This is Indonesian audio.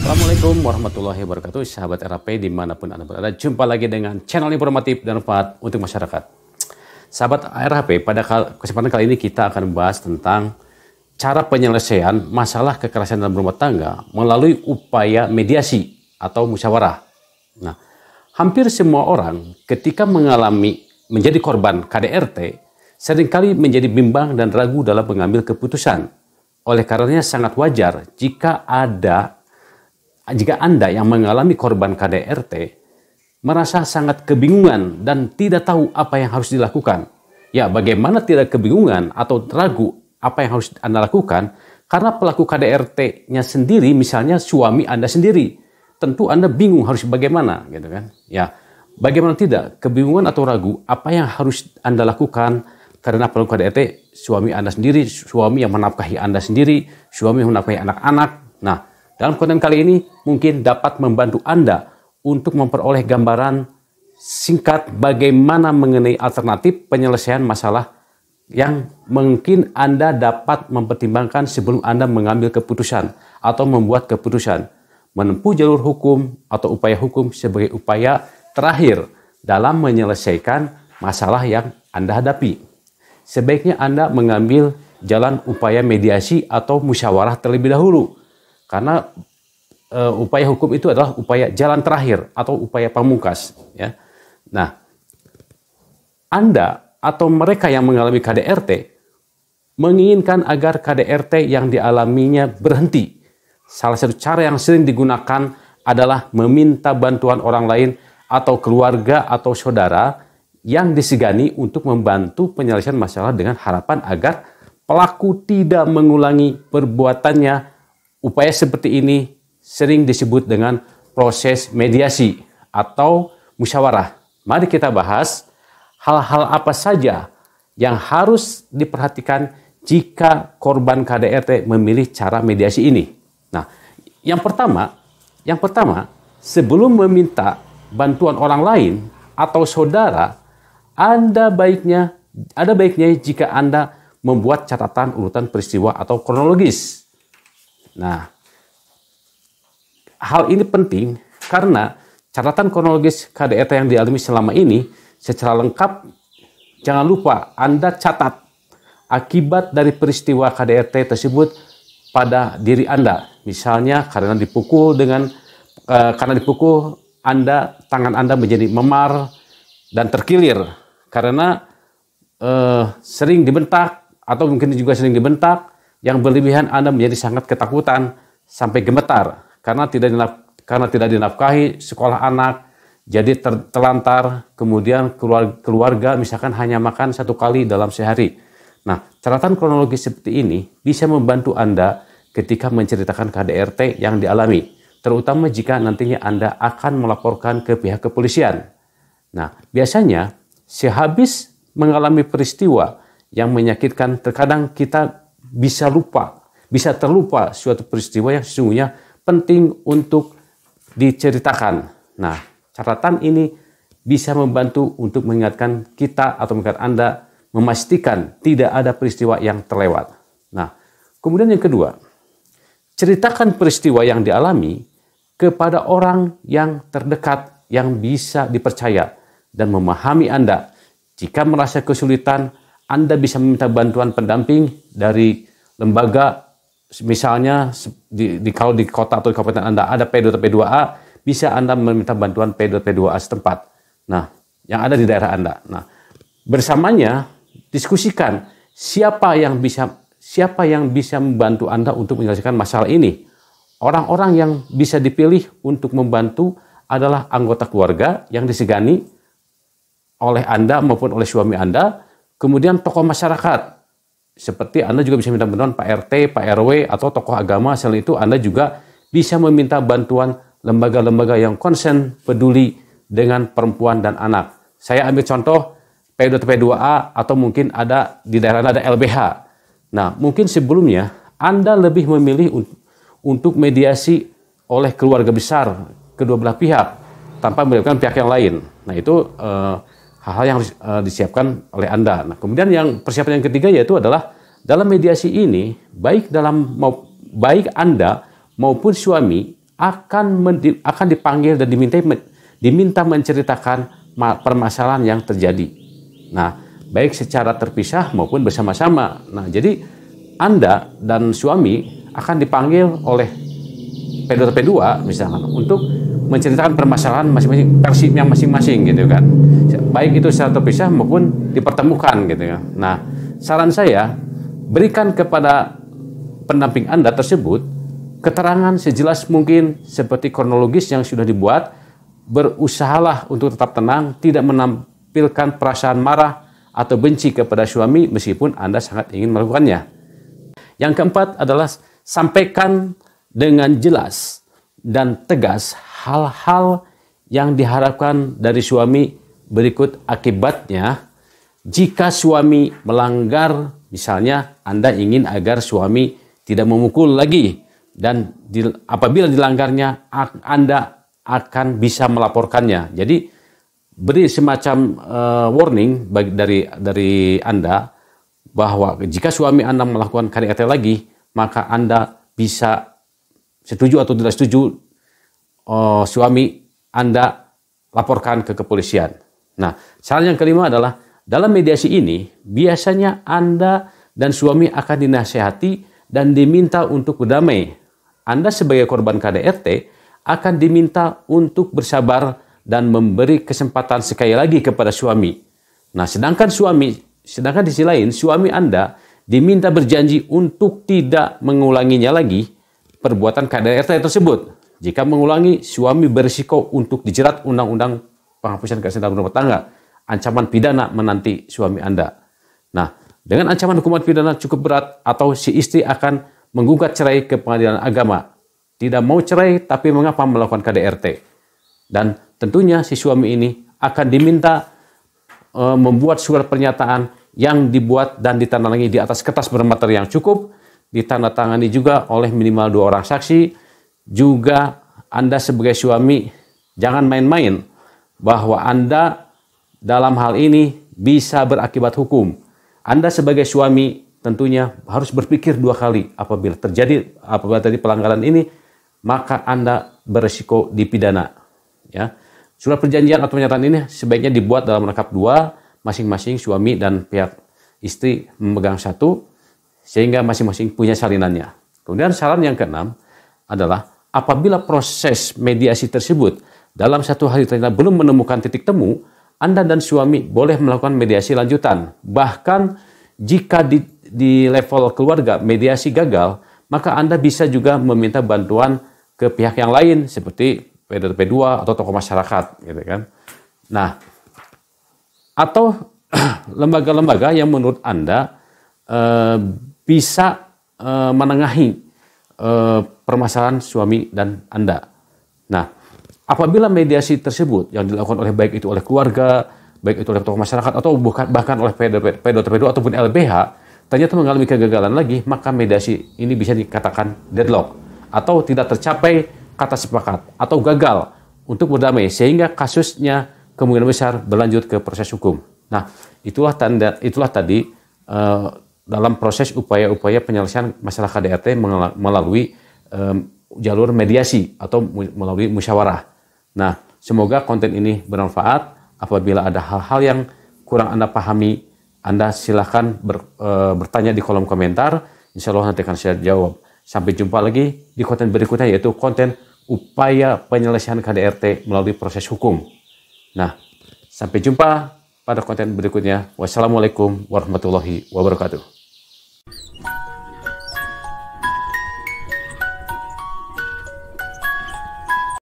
Assalamualaikum warahmatullahi wabarakatuh, sahabat RAP dimanapun Anda berada. Jumpa lagi dengan channel informatif dan manfaat untuk masyarakat. Sahabat RAP, pada kesempatan kali ini kita akan membahas tentang cara penyelesaian masalah kekerasan dalam rumah tangga melalui upaya mediasi atau musyawarah. Nah, hampir semua orang ketika menjadi korban KDRT seringkali menjadi bimbang dan ragu dalam mengambil keputusan. Oleh karenanya sangat wajar jika Anda yang mengalami korban KDRT merasa sangat kebingungan dan tidak tahu apa yang harus dilakukan. Ya, bagaimana tidak kebingungan atau ragu apa yang harus Anda lakukan? Karena pelaku KDRT-nya sendiri, misalnya suami Anda sendiri, tentu Anda bingung harus bagaimana, gitu kan? Ya, bagaimana tidak kebingungan atau ragu apa yang harus Anda lakukan karena pelaku KDRT suami Anda sendiri, suami yang menafkahi Anda sendiri, suami yang menafkahi anak-anak. Nah, dalam konten kali ini mungkin dapat membantu Anda untuk memperoleh gambaran singkat bagaimana mengenai alternatif penyelesaian masalah yang mungkin Anda dapat mempertimbangkan sebelum Anda mengambil keputusan atau membuat keputusan. Menempuh jalur hukum atau upaya hukum sebagai upaya terakhir dalam menyelesaikan masalah yang Anda hadapi. Sebaiknya Anda mengambil jalan upaya mediasi atau musyawarah terlebih dahulu. Karena upaya hukum itu adalah upaya jalan terakhir atau upaya pamungkas. Ya. Nah, Anda atau mereka yang mengalami KDRT menginginkan agar KDRT yang dialaminya berhenti. Salah satu cara yang sering digunakan adalah meminta bantuan orang lain atau keluarga atau saudara yang disegani untuk membantu penyelesaian masalah dengan harapan agar pelaku tidak mengulangi perbuatannya. Upaya seperti ini sering disebut dengan proses mediasi atau musyawarah. Mari kita bahas hal-hal apa saja yang harus diperhatikan jika korban KDRT memilih cara mediasi ini. Nah, yang pertama, sebelum meminta bantuan orang lain atau saudara, ada baiknya jika Anda membuat catatan urutan peristiwa atau kronologis. Nah, hal ini penting karena catatan kronologis KDRT yang dialami selama ini secara lengkap. Jangan lupa Anda catat akibat dari peristiwa KDRT tersebut pada diri Anda. Misalnya karena dipukul tangan Anda menjadi memar dan terkilir karena sering dibentak atau mungkin juga sering dibentak. Yang berlebihan Anda menjadi sangat ketakutan sampai gemetar karena tidak dinafkahi sekolah anak, jadi terlantar, kemudian keluarga misalkan hanya makan 1 kali dalam sehari. Nah, catatan kronologis seperti ini bisa membantu Anda ketika menceritakan KDRT yang dialami, terutama jika nantinya Anda akan melaporkan ke pihak kepolisian. Nah, biasanya sehabis mengalami peristiwa yang menyakitkan, terkadang kita bisa terlupa suatu peristiwa yang sesungguhnya penting untuk diceritakan. Nah, catatan ini bisa membantu untuk mengingatkan kita atau mengingatkan Anda memastikan tidak ada peristiwa yang terlewat. Nah, kemudian yang kedua, ceritakan peristiwa yang dialami kepada orang yang terdekat yang bisa dipercaya dan memahami Anda. Jika merasa kesulitan, Anda bisa meminta bantuan pendamping dari lembaga, misalnya kalau di kota atau di kabupaten Anda ada P2P2A, bisa Anda meminta bantuan P2P2A setempat. Nah, yang ada di daerah Anda. Nah, bersamanya diskusikan siapa yang bisa membantu Anda untuk menyelesaikan masalah ini. Orang-orang yang bisa dipilih untuk membantu adalah anggota keluarga yang disegani oleh Anda maupun oleh suami Anda, kemudian tokoh masyarakat. Seperti Anda juga bisa minta bantuan Pak RT, Pak RW, atau tokoh agama. Selain itu Anda juga bisa meminta bantuan lembaga-lembaga yang konsen peduli dengan perempuan dan anak. Saya ambil contoh P2P2A atau mungkin ada di daerah Anda ada LBH. Nah, mungkin sebelumnya Anda lebih memilih untuk mediasi oleh keluarga besar kedua belah pihak tanpa melibatkan pihak yang lain. Nah, itu hal-hal yang harus disiapkan oleh Anda. Nah, kemudian yang persiapan yang ketiga yaitu adalah dalam mediasi ini baik Anda maupun suami akan dipanggil dan diminta menceritakan permasalahan yang terjadi. Nah, baik secara terpisah maupun bersama-sama. Nah, jadi Anda dan suami akan dipanggil oleh P2P2 misalkan untuk menceritakan permasalahan masing-masing, versinya masing-masing gitu kan. Baik itu secara terpisah maupun dipertemukan gitu ya. Nah, saran saya, berikan kepada pendamping Anda tersebut keterangan sejelas mungkin seperti kronologis yang sudah dibuat. Berusahalah untuk tetap tenang, tidak menampilkan perasaan marah atau benci kepada suami meskipun Anda sangat ingin melakukannya. Yang keempat adalah sampaikan dengan jelas dan tegas hal-hal yang diharapkan dari suami. Berikut akibatnya jika suami melanggar. Misalnya Anda ingin agar suami tidak memukul lagi, dan apabila dilanggarnya Anda akan bisa melaporkannya. Jadi beri semacam warning dari Anda bahwa jika suami Anda melakukan KDRT lagi, maka Anda bisa setuju atau tidak setuju, suami Anda laporkan ke kepolisian. Nah, saran yang kelima adalah dalam mediasi ini biasanya Anda dan suami akan dinasihati dan diminta untuk berdamai. Anda sebagai korban KDRT akan diminta untuk bersabar dan memberi kesempatan sekali lagi kepada suami. Nah, sedangkan di sisi lain suami Anda diminta berjanji untuk tidak mengulanginya lagi perbuatan KDRT tersebut. Jika mengulangi, suami berisiko untuk dijerat Undang-Undang Penghapusan Kekerasan dalam Rumah Tangga. Ancaman pidana menanti suami Anda. Nah, dengan ancaman hukuman pidana cukup berat, atau si istri akan menggugat cerai ke pengadilan agama. Tidak mau cerai tapi mengapa melakukan KDRT. Dan tentunya si suami ini akan diminta membuat surat pernyataan yang dibuat dan ditandatangani di atas kertas bermaterai yang cukup, ditandatangani juga oleh minimal 2 orang saksi. Juga Anda sebagai suami jangan main-main bahwa Anda dalam hal ini bisa berakibat hukum. Anda sebagai suami tentunya harus berpikir 2 kali apabila terjadi pelanggaran ini, maka Anda berisiko dipidana. Ya. Surat perjanjian atau pernyataan ini sebaiknya dibuat dalam rangkap 2, masing-masing suami dan pihak istri memegang 1, sehingga masing-masing punya salinannya. Kemudian saran yang keenam adalah apabila proses mediasi tersebut dalam 1 hari ternyata belum menemukan titik temu, Anda dan suami boleh melakukan mediasi lanjutan. Bahkan jika di level keluarga mediasi gagal, maka Anda bisa juga meminta bantuan ke pihak yang lain seperti P2P2 atau tokoh masyarakat gitu kan. Nah, atau lembaga-lembaga yang menurut Anda bisa menengahi permasalahan suami dan Anda. Nah, apabila mediasi tersebut yang dilakukan oleh baik itu oleh keluarga, baik itu oleh tokoh masyarakat, atau bahkan oleh P2P2 ataupun LBH ternyata mengalami kegagalan lagi, maka mediasi ini bisa dikatakan deadlock atau tidak tercapai kata sepakat atau gagal untuk berdamai, sehingga kasusnya kemungkinan besar berlanjut ke proses hukum. Nah, itulah tadi dalam proses upaya-upaya penyelesaian masalah KDRT melalui jalur mediasi atau melalui musyawarah. Nah, semoga konten ini bermanfaat. Apabila ada hal-hal yang kurang Anda pahami, Anda silahkan bertanya di kolom komentar. Insya Allah nanti akan saya jawab. Sampai jumpa lagi di konten berikutnya, yaitu konten upaya penyelesaian KDRT melalui proses hukum. Nah, sampai jumpa pada konten berikutnya. Wassalamualaikum warahmatullahi wabarakatuh.